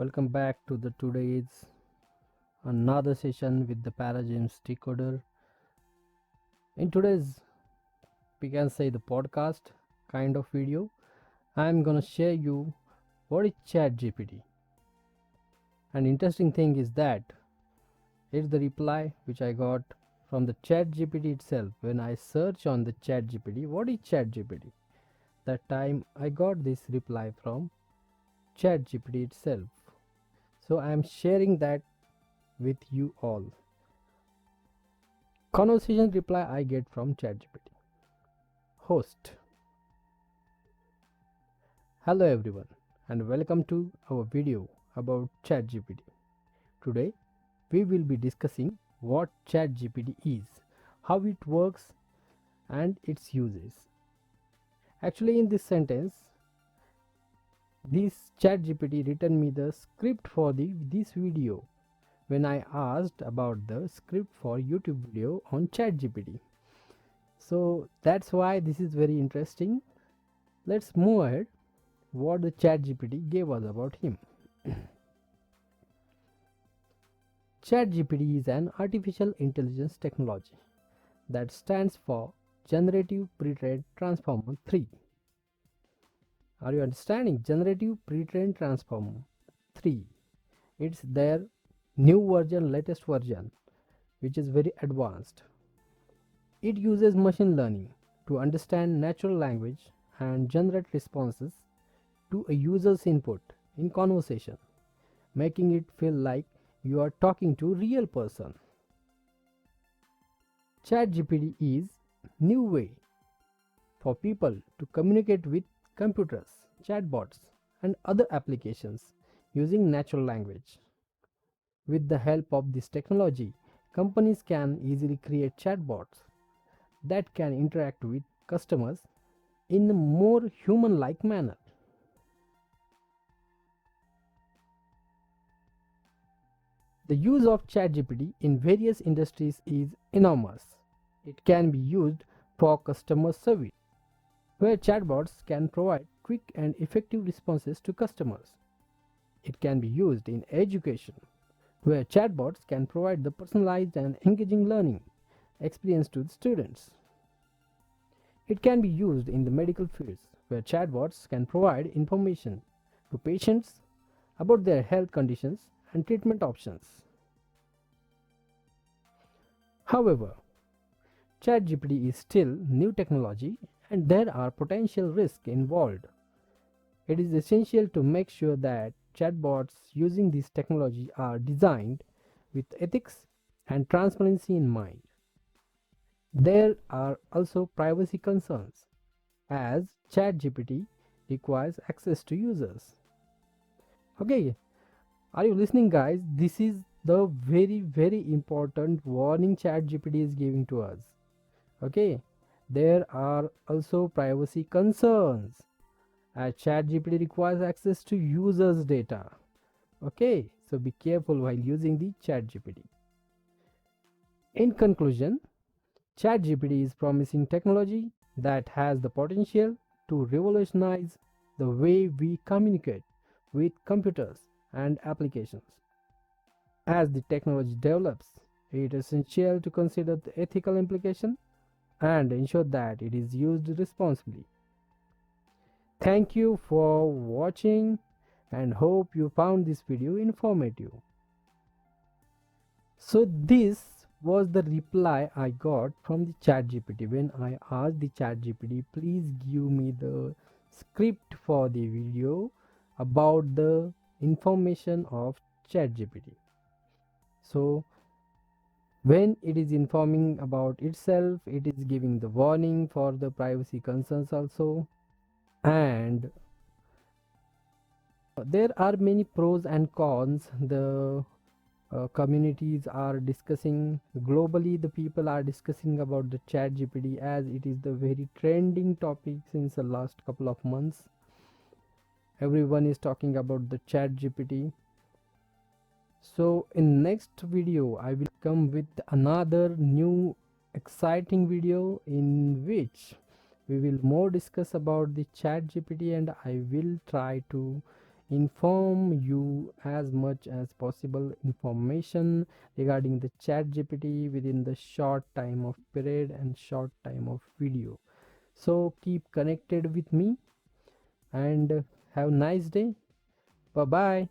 Welcome back to the today's another session with the ParaggemsDcoder. In today's, we can say the podcast kind of video, I'm gonna share you what is Chat GPT. An interesting thing is that it's the reply which I got from the Chat GPT itself. When I search on the Chat GPT, what is Chat GPT? That time I got this reply from Chat GPT itself. So I am sharing that with you all. Conversation reply I get from ChatGPT. Host. Hello everyone and welcome to our video about ChatGPT. Today we will be discussing what ChatGPT is, how it works and its uses. Actually in this sentence, this ChatGPT written me the script for this video when I asked about the script for YouTube video on ChatGPT. So that's why this is very interesting. Let's move ahead. What the ChatGPT gave us about him. ChatGPT is an artificial intelligence technology that stands for Generative Pre-trained Transformer 3. Are you understanding? Generative Pre-trained Transformer 3. It's their new version, latest version, which is very advanced. It uses machine learning to understand natural language and generate responses to a user's input in conversation, making it feel like you are talking to a real person. ChatGPT is new way for people to communicate with computers, chatbots, and other applications using natural language. With the help of this technology, companies can easily create chatbots that can interact with customers in a more human-like manner. The use of ChatGPT in various industries is enormous. It can be used for customer service, where chatbots can provide quick and effective responses to customers. It can be used in education, where chatbots can provide the personalized and engaging learning experience to the students. It can be used in the medical fields, where chatbots can provide information to patients about their health conditions and treatment options. However, ChatGPT is still new technology and there are potential risks involved. It is essential to make sure that chatbots using this technology are designed with ethics and transparency in mind. There are also privacy concerns, as ChatGPT requires access to users. Okay, are you listening, guys? This is the very important warning ChatGPT is giving to us. Okay, there are also privacy concerns, as ChatGPT requires access to users' data. Okay, so be careful while using the ChatGPT. In conclusion, ChatGPT is promising technology that has the potential to revolutionize the way we communicate with computers and applications. As the technology develops, it is essential to consider the ethical implication and ensure that it is used responsibly. Thank you for watching and hope you found this video informative. So this was the reply I got from the ChatGPT when I asked the ChatGPT, please give me the script for the video about the information of ChatGPT. So when it is informing about itself, it is giving the warning for the privacy concerns also, and there are many pros and cons. The communities are discussing globally, the people are discussing about the ChatGPT as it is the very trending topic since the last couple of months. Everyone is talking about the ChatGPT. So in next video I will come with another new exciting video in which we will more discuss about the ChatGPT, and I will try to inform you as much as possible information regarding the chat gpt within the short time of period and short time of video. So keep connected with me and have a nice day. Bye bye.